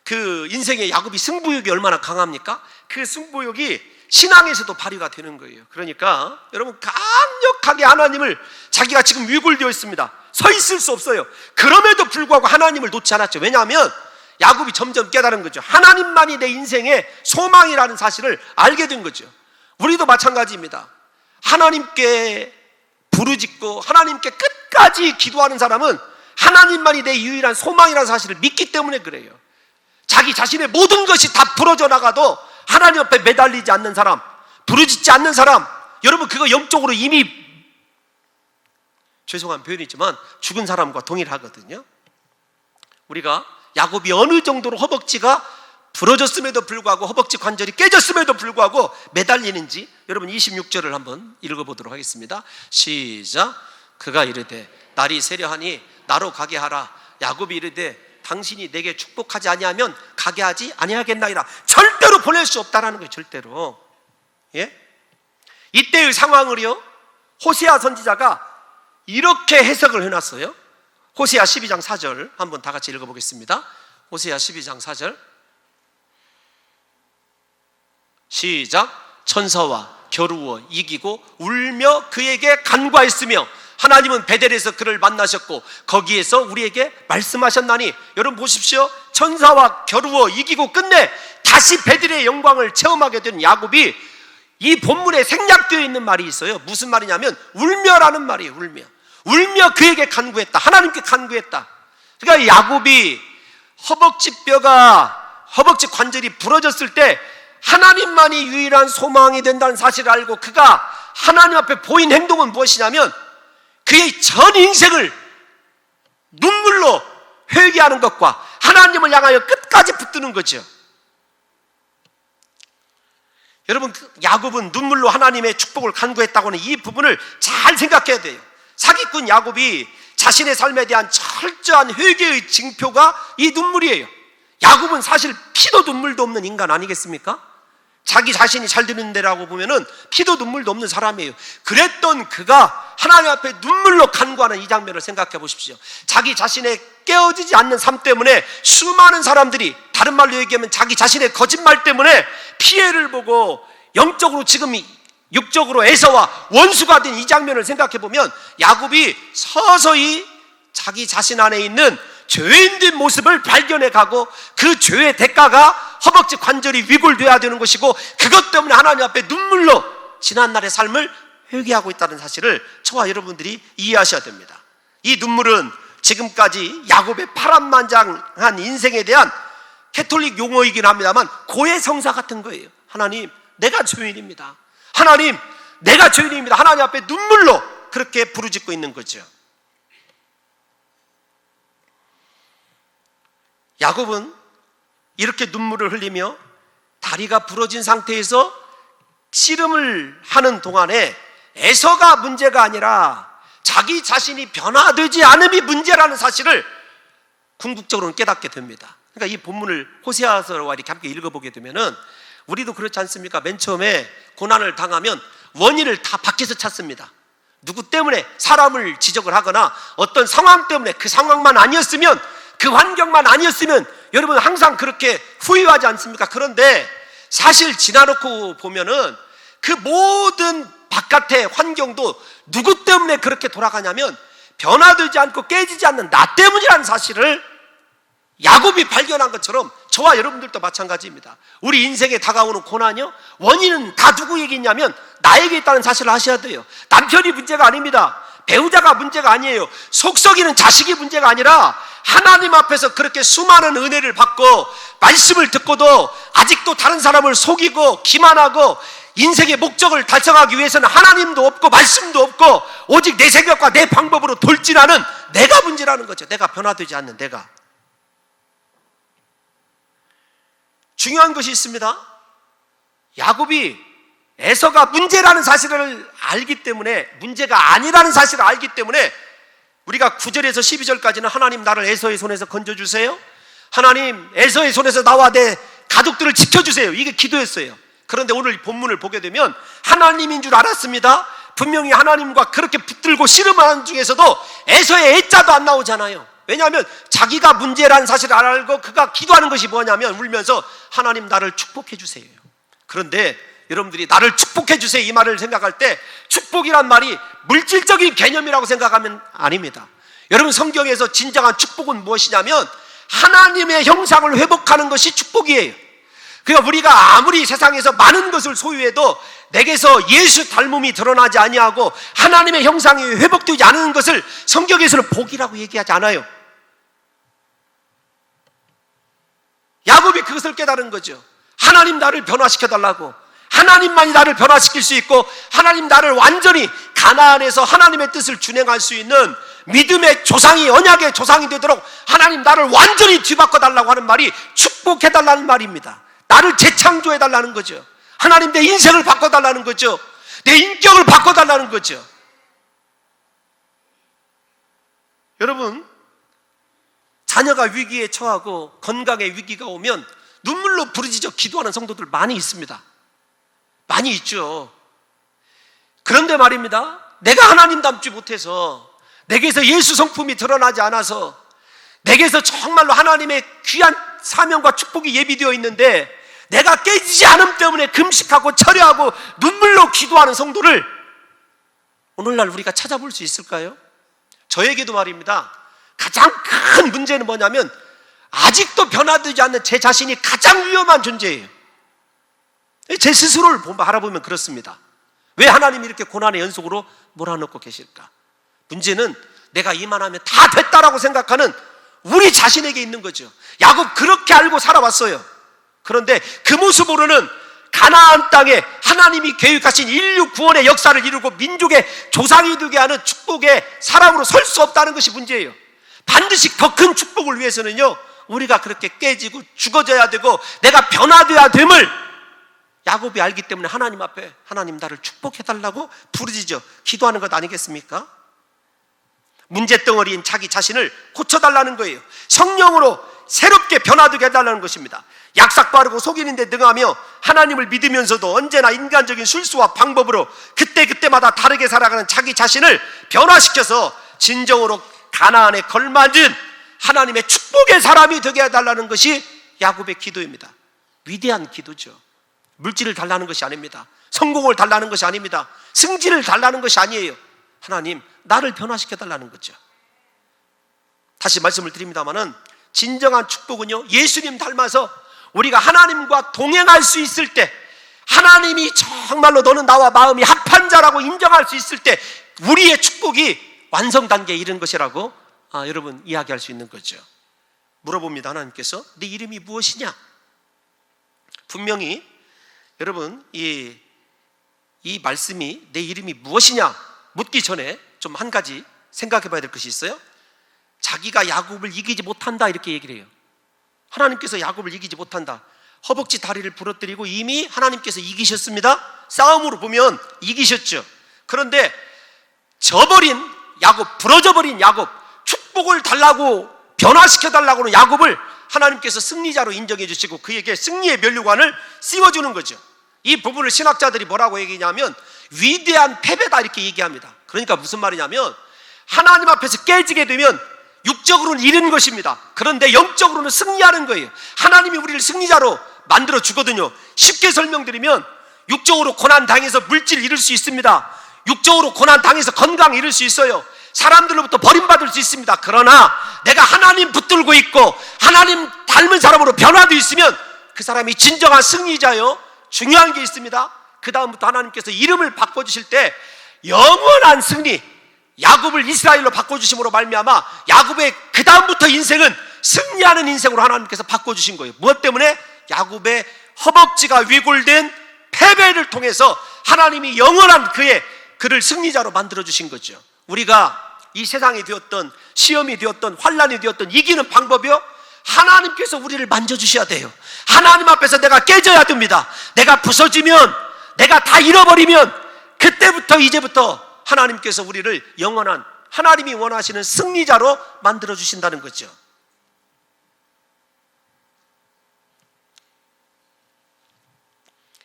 그 인생의 야곱이 승부욕이 얼마나 강합니까? 그 승부욕이 신앙에서도 발휘가 되는 거예요. 그러니까 여러분, 강력하게 하나님을, 자기가 지금 위골되어 있습니다. 서 있을 수 없어요. 그럼에도 불구하고 하나님을 놓지 않았죠. 왜냐하면 야곱이 점점 깨달은 거죠. 하나님만이 내 인생의 소망이라는 사실을 알게 된 거죠. 우리도 마찬가지입니다. 하나님께 부르짖고 하나님께 끝까지 기도하는 사람은 하나님만이 내 유일한 소망이라는 사실을 믿기 때문에 그래요. 자기 자신의 모든 것이 다 부러져 나가도 하나님 앞에 매달리지 않는 사람, 부르짖지 않는 사람, 여러분, 그거 영적으로 이미, 죄송한 표현이지만, 죽은 사람과 동일하거든요. 우리가 야곱이 어느 정도로 허벅지가 부러졌음에도 불구하고, 허벅지 관절이 깨졌음에도 불구하고 매달리는지, 여러분 26절을 한번 읽어보도록 하겠습니다. 시작. 그가 이르되 날이 세려하니 나로 가게 하라. 야곱이 이르되 당신이 내게 축복하지 아니하면 가게 하지 아니하겠나이다. 절대로 보낼 수 없다라는 거예요. 절대로. 예? 이때의 상황을요, 호세아 선지자가 이렇게 해석을 해놨어요. 호세아 12장 4절 한번 다 같이 읽어보겠습니다. 호세아 12장 4절 시작. 천사와 겨루어 이기고 울며 그에게 간구하였으며 하나님은 베델에서 그를 만나셨고 거기에서 우리에게 말씀하셨나니. 여러분 보십시오. 천사와 겨루어 이기고 끝내 다시 베델의 영광을 체험하게 된 야곱이 이 본문에 생략되어 있는 말이 있어요. 무슨 말이냐면 울며라는 말이에요. 울며 그에게 간구했다. 하나님께 간구했다. 그러니까 야곱이 허벅지 관절이 부러졌을 때 하나님만이 유일한 소망이 된다는 사실을 알고 그가 하나님 앞에 보인 행동은 무엇이냐면 그의 전 인생을 눈물로 회개하는 것과 하나님을 향하여 끝까지 붙드는 거죠. 여러분, 야곱은 눈물로 하나님의 축복을 간구했다고 하는 이 부분을 잘 생각해야 돼요. 사기꾼 야곱이 자신의 삶에 대한 철저한 회개의 징표가 이 눈물이에요. 야곱은 사실 피도 눈물도 없는 인간 아니겠습니까? 자기 자신이 잘 되는 데라고 보면은 피도 눈물도 없는 사람이에요. 그랬던 그가 하나님 앞에 눈물로 간구하는 이 장면을 생각해 보십시오. 자기 자신의 깨어지지 않는 삶 때문에 수많은 사람들이, 다른 말로 얘기하면 자기 자신의 거짓말 때문에 피해를 보고 영적으로 지금 육적으로 에서와 원수가 된 이 장면을 생각해 보면 야곱이 서서히 자기 자신 안에 있는 죄인된 모습을 발견해 가고 그 죄의 대가가 허벅지 관절이 위골돼야 되는 것이고 그것 때문에 하나님 앞에 눈물로 지난날의 삶을 회개하고 있다는 사실을 저와 여러분들이 이해하셔야 됩니다. 이 눈물은 지금까지 야곱의 파란만장한 인생에 대한 캐톨릭 용어이긴 합니다만 고해성사 같은 거예요. 하나님, 내가 죄인입니다. 하나님, 내가 죄인입니다. 하나님 앞에 눈물로 그렇게 부르짖고 있는 거죠. 야곱은 이렇게 눈물을 흘리며 다리가 부러진 상태에서 씨름을 하는 동안에 에서가 문제가 아니라 자기 자신이 변화되지 않음이 문제라는 사실을 궁극적으로는 깨닫게 됩니다. 그러니까 이 본문을 호세아서와 이렇게 함께 읽어보게 되면은 우리도 그렇지 않습니까? 맨 처음에 고난을 당하면 원인을 다 밖에서 찾습니다. 누구 때문에 사람을 지적을 하거나 어떤 상황 때문에 그 상황만 아니었으면, 그 환경만 아니었으면 여러분 항상 그렇게 후회하지 않습니까? 그런데 사실 지나놓고 보면은 그 모든 바깥의 환경도 누구 때문에 그렇게 돌아가냐면 변화되지 않고 깨지지 않는 나 때문이라는 사실을 야곱이 발견한 것처럼 저와 여러분들도 마찬가지입니다. 우리 인생에 다가오는 고난이요, 원인은 다 누구에게 있냐면 나에게 있다는 사실을 아셔야 돼요. 남편이 문제가 아닙니다. 배우자가 문제가 아니에요. 속썩이는 자식이 문제가 아니라 하나님 앞에서 그렇게 수많은 은혜를 받고 말씀을 듣고도 아직도 다른 사람을 속이고 기만하고 인생의 목적을 달성하기 위해서는 하나님도 없고 말씀도 없고 오직 내 생각과 내 방법으로 돌진하는 내가 문제라는 거죠. 내가 변화되지 않는 내가. 중요한 것이 있습니다. 야곱이 에서가 문제라는 사실을 알기 때문에, 문제가 아니라는 사실을 알기 때문에 우리가 9절에서 12절까지는 하나님 나를 에서의 손에서 건져주세요, 하나님 에서의 손에서 나와 내 가족들을 지켜주세요, 이게 기도였어요. 그런데 오늘 본문을 보게 되면 하나님인 줄 알았습니다. 분명히 하나님과 그렇게 붙들고 씨름하는 중에서도 에서의 애자도 안 나오잖아요. 왜냐하면 자기가 문제라는 사실을 알고 그가 기도하는 것이 뭐냐면 울면서 하나님 나를 축복해 주세요. 그런데 여러분들이 나를 축복해 주세요 이 말을 생각할 때 축복이란 말이 물질적인 개념이라고 생각하면 아닙니다. 여러분, 성경에서 진정한 축복은 무엇이냐면 하나님의 형상을 회복하는 것이 축복이에요. 그러니까 우리가 아무리 세상에서 많은 것을 소유해도 내게서 예수 닮음이 드러나지 아니하고 하나님의 형상이 회복되지 않은 것을 성경에서는 복이라고 얘기하지 않아요. 야곱이 그것을 깨달은 거죠. 하나님 나를 변화시켜달라고, 하나님만이 나를 변화시킬 수 있고 하나님 나를 완전히 가나안에서 하나님의 뜻을 준행할 수 있는 믿음의 조상이, 언약의 조상이 되도록 하나님 나를 완전히 뒤바꿔달라고 하는 말이 축복해달라는 말입니다. 나를 재창조해달라는 거죠. 하나님 내 인생을 바꿔달라는 거죠. 내 인격을 바꿔달라는 거죠. 여러분, 자녀가 위기에 처하고 건강에 위기가 오면 눈물로 부르짖어 기도하는 성도들 많이 있습니다. 많이 있죠. 그런데 말입니다, 내가 하나님 닮지 못해서, 내게서 예수 성품이 드러나지 않아서, 내게서 정말로 하나님의 귀한 사명과 축복이 예비되어 있는데 내가 깨지지 않음 때문에 금식하고 철회하고 눈물로 기도하는 성도를 오늘날 우리가 찾아볼 수 있을까요? 저에게도 말입니다, 가장 큰 문제는 뭐냐면 아직도 변화되지 않는 제 자신이 가장 위험한 존재예요. 제 스스로를 바라보면 그렇습니다. 왜 하나님이 이렇게 고난의 연속으로 몰아넣고 계실까? 문제는 내가 이만하면 다 됐다라고 생각하는 우리 자신에게 있는 거죠. 야곱 그렇게 알고 살아왔어요. 그런데 그 모습으로는 가나안 땅에 하나님이 계획하신 인류 구원의 역사를 이루고 민족의 조상이 되게 하는 축복의 사람으로 설 수 없다는 것이 문제예요. 반드시 더 큰 축복을 위해서는요, 우리가 그렇게 깨지고 죽어져야 되고 내가 변화되어야 됨을 야곱이 알기 때문에 하나님 앞에 하나님 나를 축복해달라고 부르짖어 기도하는 것 아니겠습니까? 문제덩어리인 자기 자신을 고쳐달라는 거예요. 성령으로 새롭게 변화되게 해달라는 것입니다. 약삭 빠르고 속이는 데 능하며 하나님을 믿으면서도 언제나 인간적인 술수와 방법으로 그때그때마다 다르게 살아가는 자기 자신을 변화시켜서 진정으로 가나안에 걸맞은 하나님의 축복의 사람이 되게 해달라는 것이 야곱의 기도입니다. 위대한 기도죠. 물질을 달라는 것이 아닙니다. 성공을 달라는 것이 아닙니다. 승진을 달라는 것이 아니에요. 하나님, 나를 변화시켜달라는 거죠. 다시 말씀을 드립니다마는 진정한 축복은요, 예수님 닮아서 우리가 하나님과 동행할 수 있을 때, 하나님이 정말로 너는 나와 마음이 합한 자라고 인정할 수 있을 때 우리의 축복이 완성 단계에 이른 것이라고 여러분 이야기할 수 있는 거죠. 물어봅니다. 하나님께서 네 이름이 무엇이냐? 분명히 여러분 이 말씀이 내 이름이 무엇이냐 묻기 전에 좀 한 가지 생각해 봐야 될 것이 있어요. 자기가 야곱을 이기지 못한다 이렇게 얘기를 해요. 하나님께서 야곱을 이기지 못한다. 허벅지 다리를 부러뜨리고 이미 하나님께서 이기셨습니다. 싸움으로 보면 이기셨죠. 그런데 저버린 야곱, 부러져버린 야곱, 축복을 달라고 변화시켜 달라고는 야곱을 하나님께서 승리자로 인정해 주시고 그에게 승리의 면류관을 씌워주는 거죠. 이 부분을 신학자들이 뭐라고 얘기하냐면 위대한 패배다 이렇게 얘기합니다. 그러니까 무슨 말이냐면 하나님 앞에서 깨지게 되면 육적으로는 잃은 것입니다. 그런데 영적으로는 승리하는 거예요. 하나님이 우리를 승리자로 만들어 주거든요. 쉽게 설명드리면 육적으로 고난 당해서 물질 잃을 수 있습니다. 육적으로 고난 당해서 건강 잃을 수 있어요. 사람들로부터 버림받을 수 있습니다. 그러나 내가 하나님 붙들고 있고 하나님 닮은 사람으로 변화되어 있으면 그 사람이 진정한 승리자요. 중요한 게 있습니다. 그 다음부터 하나님께서 이름을 바꿔주실 때 영원한 승리, 야곱을 이스라엘로 바꿔주심으로 말미암아 야곱의 그 다음부터 인생은 승리하는 인생으로 하나님께서 바꿔주신 거예요. 무엇 때문에? 야곱의 허벅지가 위골된 패배를 통해서 하나님이 영원한 그를 승리자로 만들어주신 거죠. 우리가 이 세상이 되었던 시험이 되었던 환난이 되었던 이기는 방법이요, 하나님께서 우리를 만져주셔야 돼요. 하나님 앞에서 내가 깨져야 됩니다. 내가 부서지면, 내가 다 잃어버리면 그때부터 이제부터 하나님께서 우리를 영원한 하나님이 원하시는 승리자로 만들어주신다는 거죠.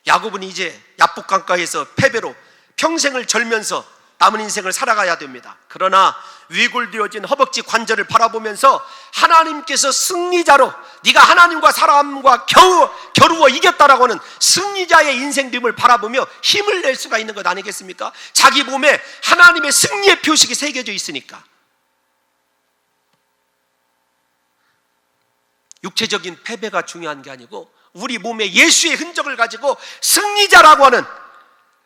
야곱은 이제 야복 강가에서 패배로 평생을 절면서 남은 인생을 살아가야 됩니다. 그러나 위골되어진 허벅지 관절을 바라보면서 하나님께서 승리자로 네가 하나님과 사람과 겨루어 이겼다라고 하는 승리자의 인생됨을 바라보며 힘을 낼 수가 있는 것 아니겠습니까? 자기 몸에 하나님의 승리의 표식이 새겨져 있으니까. 육체적인 패배가 중요한 게 아니고 우리 몸에 예수의 흔적을 가지고 승리자라고 하는,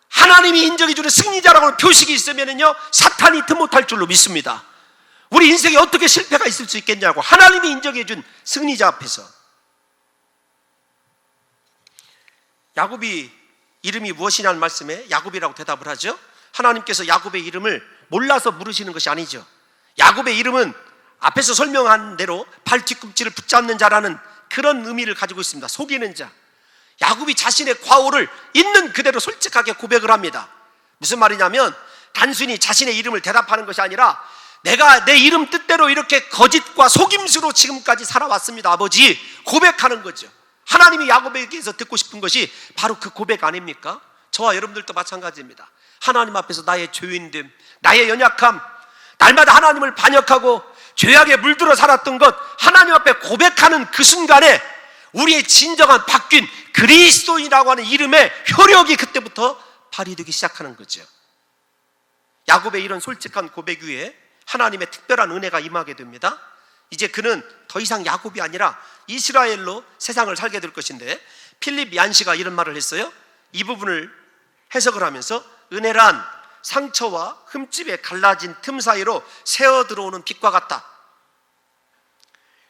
하나님이 인정해주는 승리자라고 하는 표식이 있으면요 사탄이 틈 못할 줄로 믿습니다. 우리 인생에 어떻게 실패가 있을 수 있겠냐고, 하나님이 인정해준 승리자 앞에서. 야곱이 이름이 무엇이냐는 말씀에 야곱이라고 대답을 하죠. 하나님께서 야곱의 이름을 몰라서 물으시는 것이 아니죠. 야곱의 이름은 앞에서 설명한 대로 발 뒤꿈치를 붙잡는 자라는 그런 의미를 가지고 있습니다. 속이는 자. 야곱이 자신의 과오를 있는 그대로 솔직하게 고백을 합니다. 무슨 말이냐면 단순히 자신의 이름을 대답하는 것이 아니라 내가 내 이름 뜻대로 이렇게 거짓과 속임수로 지금까지 살아왔습니다, 아버지, 고백하는 거죠. 하나님이 야곱에게서 듣고 싶은 것이 바로 그 고백 아닙니까? 저와 여러분들도 마찬가지입니다. 하나님 앞에서 나의 죄인됨, 나의 연약함, 날마다 하나님을 반역하고 죄악에 물들어 살았던 것 하나님 앞에 고백하는 그 순간에 우리의 진정한 바뀐 그리스도인이라고 하는 이름의 효력이 그때부터 발휘되기 시작하는 거죠. 야곱의 이런 솔직한 고백 위에 하나님의 특별한 은혜가 임하게 됩니다. 이제 그는 더 이상 야곱이 아니라 이스라엘로 세상을 살게 될 것인데, 필립 얀시가 이런 말을 했어요. 이 부분을 해석을 하면서 은혜란 상처와 흠집에 갈라진 틈 사이로 새어 들어오는 빛과 같다.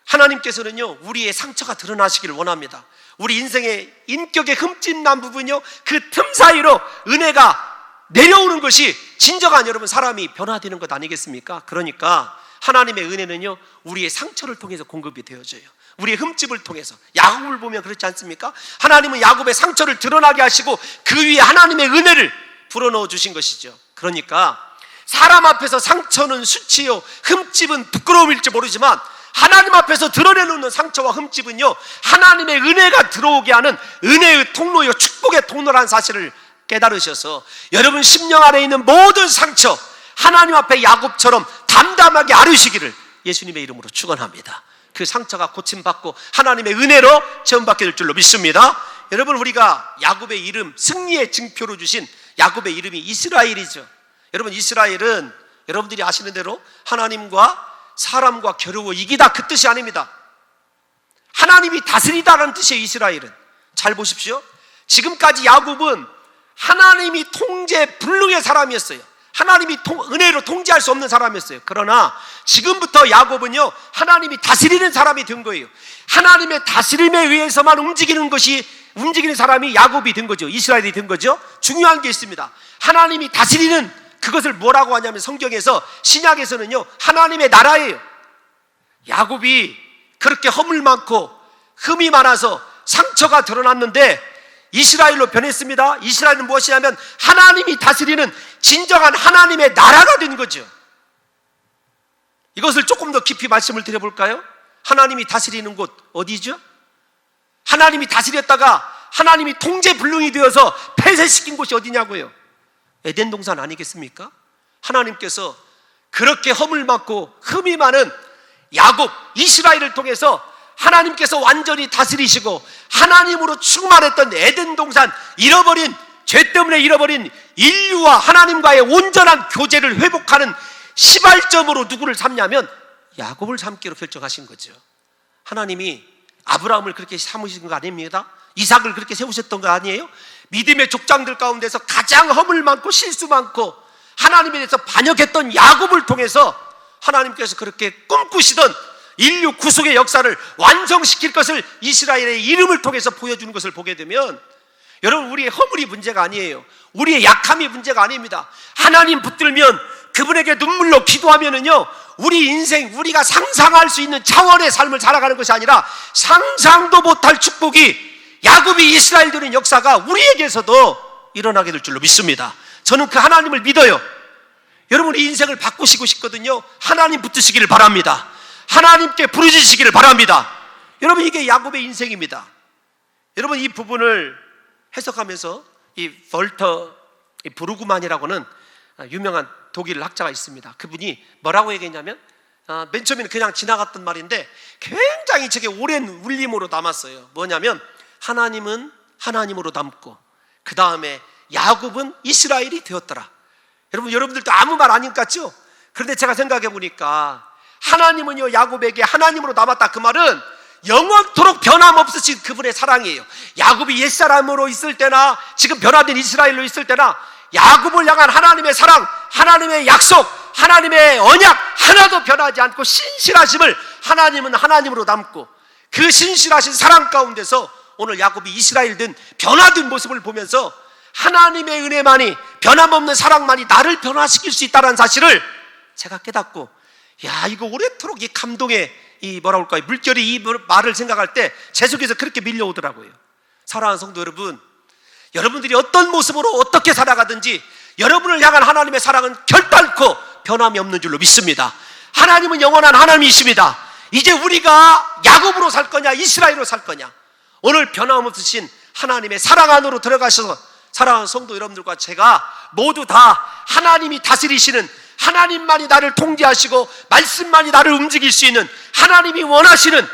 하나님께서는요, 우리의 상처가 드러나시기를 원합니다. 우리 인생의 인격의 흠집 난 부분이요, 그 틈 사이로 은혜가 내려오는 것이 진정한 여러분 사람이 변화되는 것 아니겠습니까? 그러니까 하나님의 은혜는요, 우리의 상처를 통해서 공급이 되어져요. 우리의 흠집을 통해서. 야곱을 보면 그렇지 않습니까? 하나님은 야곱의 상처를 드러나게 하시고 그 위에 하나님의 은혜를 불어넣어 주신 것이죠. 그러니까 사람 앞에서 상처는 수치요, 흠집은 부끄러움일지 모르지만 하나님 앞에서 드러내놓는 상처와 흠집은요, 하나님의 은혜가 들어오게 하는 은혜의 통로요, 축복의 통로라는 사실을 깨달으셔서 여러분 심령 안에 있는 모든 상처 하나님 앞에 야곱처럼 담담하게 앓으시기를 예수님의 이름으로 축원합니다. 그 상처가 고침받고 하나님의 은혜로 체험받게 될 줄로 믿습니다. 여러분, 우리가 야곱의 이름, 승리의 증표로 주신 야곱의 이름이 이스라엘이죠. 여러분, 이스라엘은 여러분들이 아시는 대로 하나님과 사람과 겨루어 이기다, 그 뜻이 아닙니다. 하나님이 다스리다라는 뜻이에요. 이스라엘은. 잘 보십시오. 지금까지 야곱은 하나님이 통제 불능의 사람이었어요. 하나님이 은혜로 통제할 수 없는 사람이었어요. 그러나 지금부터 야곱은요, 하나님이 다스리는 사람이 된 거예요. 하나님의 다스림에 의해서만 움직이는 사람이 야곱이 된 거죠. 이스라엘이 된 거죠. 중요한 게 있습니다. 하나님이 다스리는 그것을 뭐라고 하냐면 성경에서, 신약에서는요, 하나님의 나라예요. 야곱이 그렇게 허물 많고 흠이 많아서 상처가 드러났는데 이스라엘로 변했습니다. 이스라엘은 무엇이냐면 하나님이 다스리는 진정한 하나님의 나라가 된 거죠. 이것을 조금 더 깊이 말씀을 드려볼까요? 하나님이 다스리는 곳 어디죠? 하나님이 다스렸다가 하나님이 통제불능이 되어서 폐쇄시킨 곳이 어디냐고요? 에덴 동산 아니겠습니까? 하나님께서 그렇게 허물 많고 흠이 많은 야곱, 이스라엘을 통해서 하나님께서 완전히 다스리시고 하나님으로 충만했던 에덴 동산, 죄 때문에 잃어버린 인류와 하나님과의 온전한 교제를 회복하는 시발점으로 누구를 삼냐면 야곱을 삼기로 결정하신 거죠. 하나님이 아브라함을 그렇게 삼으신 거 아닙니다. 이삭을 그렇게 세우셨던 거 아니에요? 믿음의 족장들 가운데서 가장 허물 많고 실수 많고 하나님에 대해서 반역했던 야곱을 통해서 하나님께서 그렇게 꿈꾸시던 인류 구속의 역사를 완성시킬 것을 이스라엘의 이름을 통해서 보여주는 것을 보게 되면, 여러분, 우리의 허물이 문제가 아니에요. 우리의 약함이 문제가 아닙니다. 하나님 붙들면, 그분에게 눈물로 기도하면은요, 우리 인생, 우리가 상상할 수 있는 차원의 삶을 살아가는 것이 아니라 상상도 못할 축복이 야곱이 이스라엘 되는 역사가 우리에게서도 일어나게 될 줄로 믿습니다. 저는 그 하나님을 믿어요. 여러분, 이 인생을 바꾸시고 싶거든요. 하나님 붙드시기를 바랍니다. 하나님께 부르짖으시기를 바랍니다. 여러분, 이게 야곱의 인생입니다. 여러분, 이 부분을 해석하면서 이 벌터 브루그만이라고는 유명한 독일 학자가 있습니다. 그분이 뭐라고 얘기했냐면, 맨 처음에는 그냥 지나갔던 말인데 굉장히 저게 오랜 울림으로 남았어요. 뭐냐면 하나님은 하나님으로 남고 그 다음에 야곱은 이스라엘이 되었더라. 여러분들도 아무 말 아닌 것 같죠? 그런데 제가 생각해 보니까 하나님은요, 야곱에게 하나님으로 남았다. 그 말은 영원토록 변함없으신 그분의 사랑이에요. 야곱이 옛사람으로 있을 때나 지금 변화된 이스라엘로 있을 때나 야곱을 향한 하나님의 사랑, 하나님의 약속, 하나님의 언약 하나도 변하지 않고 신실하심을 하나님은 하나님으로 남고, 그 신실하신 사랑 가운데서 오늘 야곱이 이스라엘 된 변화된 모습을 보면서 하나님의 은혜만이, 변함없는 사랑만이 나를 변화시킬 수 있다는 사실을 제가 깨닫고, 야, 이거 오래도록 이 감동의 물결이 이 말을 생각할 때 제 속에서 그렇게 밀려오더라고요. 사랑하는 성도 여러분, 여러분들이 어떤 모습으로 어떻게 살아가든지 여러분을 향한 하나님의 사랑은 결단코 변함이 없는 줄로 믿습니다. 하나님은 영원한 하나님이십니다. 이제 우리가 야곱으로 살 거냐 이스라엘로 살 거냐, 오늘 변함없으신 하나님의 사랑 안으로 들어가셔서 사랑하는 성도 여러분들과 제가 모두 다 하나님이 다스리시는, 하나님만이 나를 통제하시고 말씀만이 나를 움직일 수 있는, 하나님이 원하시는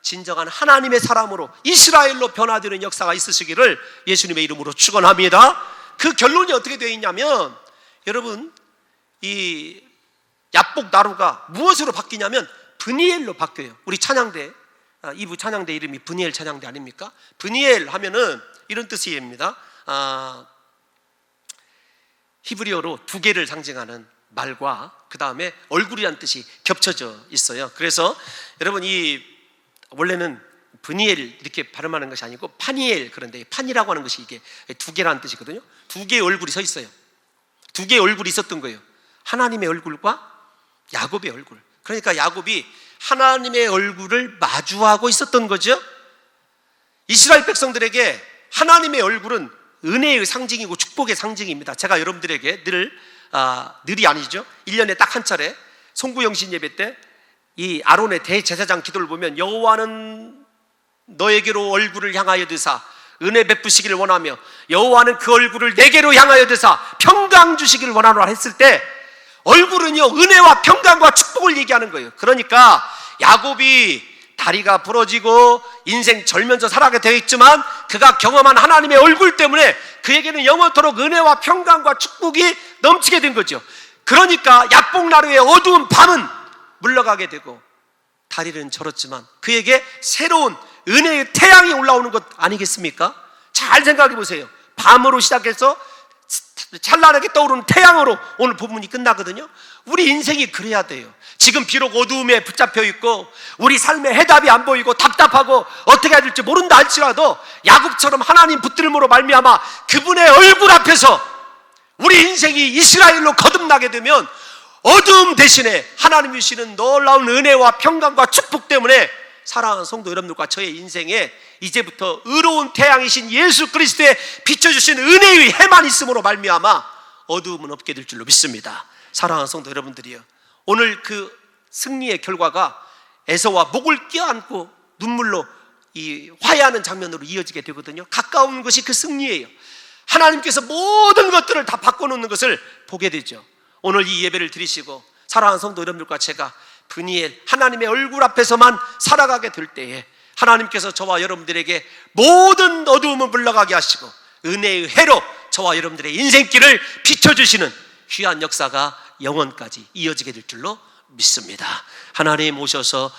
진정한 하나님의 사람으로, 이스라엘로 변화되는 역사가 있으시기를 예수님의 이름으로 축원합니다. 그 결론이 어떻게 되어 있냐면, 여러분, 이 야복 나루가 무엇으로 바뀌냐면 브니엘로 바뀌어요. 우리 찬양대, 2부 찬양대 이름이 브니엘 찬양대 아닙니까? 브니엘 하면은 이런 뜻입니다. 히브리어로 두 개를 상징하는 말과 그 다음에 얼굴이란 뜻이 겹쳐져 있어요. 그래서 여러분, 이 원래는 브니엘 이렇게 발음하는 것이 아니고 파니엘, 그런데 판이라고 하는 것이 이게 두 개라는 뜻이거든요. 두 개의 얼굴이 서 있어요. 두 개의 얼굴이 있었던 거예요. 하나님의 얼굴과 야곱의 얼굴. 그러니까 야곱이 하나님의 얼굴을 마주하고 있었던 거죠. 이스라엘 백성들에게 하나님의 얼굴은 은혜의 상징이고 축복의 상징입니다. 제가 여러분들에게 늘이 아니죠, 1년에 딱 한 차례 송구영신 예배 때 이 아론의 대제사장 기도를 보면, 여호와는 너에게로 얼굴을 향하여 드사 은혜 베푸시기를 원하며 여호와는 그 얼굴을 내게로 향하여 드사 평강 주시기를 원하노라 했을 때, 얼굴은요 은혜와 평강과 축복을 얘기하는 거예요. 그러니까 야곱이 다리가 부러지고 인생 절면서 살아가게 되어 있지만, 그가 경험한 하나님의 얼굴 때문에 그에게는 영원토록 은혜와 평강과 축복이 넘치게 된 거죠. 그러니까 야복나루의 어두운 밤은 물러가게 되고 다리는 절었지만 그에게 새로운 은혜의 태양이 올라오는 것 아니겠습니까? 잘 생각해 보세요. 밤으로 시작해서 찬란하게 떠오르는 태양으로 오늘 본문이 끝나거든요. 우리 인생이 그래야 돼요. 지금 비록 어두움에 붙잡혀 있고 우리 삶의 해답이 안 보이고 답답하고 어떻게 해야 될지 모른다 할지라도, 야곱처럼 하나님 붙들므로 말미암아 그분의 얼굴 앞에서 우리 인생이 이스라엘로 거듭나게 되면, 어두움 대신에 하나님이 주시는 놀라운 은혜와 평강과 축복 때문에 사랑하는 성도 여러분들과 저의 인생에 이제부터 의로운 태양이신 예수 그리스도의 비춰주신 은혜의 해만 있음으로 말미암아 어두움은 없게 될 줄로 믿습니다. 사랑하는 성도 여러분들이요, 오늘 그 승리의 결과가 에서와 목을 껴안고 눈물로 이 화해하는 장면으로 이어지게 되거든요. 가까운 것이 그 승리예요. 하나님께서 모든 것들을 다 바꿔놓는 것을 보게 되죠. 오늘 이 예배를 드리시고 사랑하는 성도 여러분들과 제가 브니엘, 하나님의 얼굴 앞에서만 살아가게 될 때에 하나님께서 저와 여러분들에게 모든 어두움을 물러가게 하시고 은혜의 해로 저와 여러분들의 인생길을 비춰주시는 귀한 역사가 영원까지 이어지게 될 줄로 믿습니다. 하나님 오셔서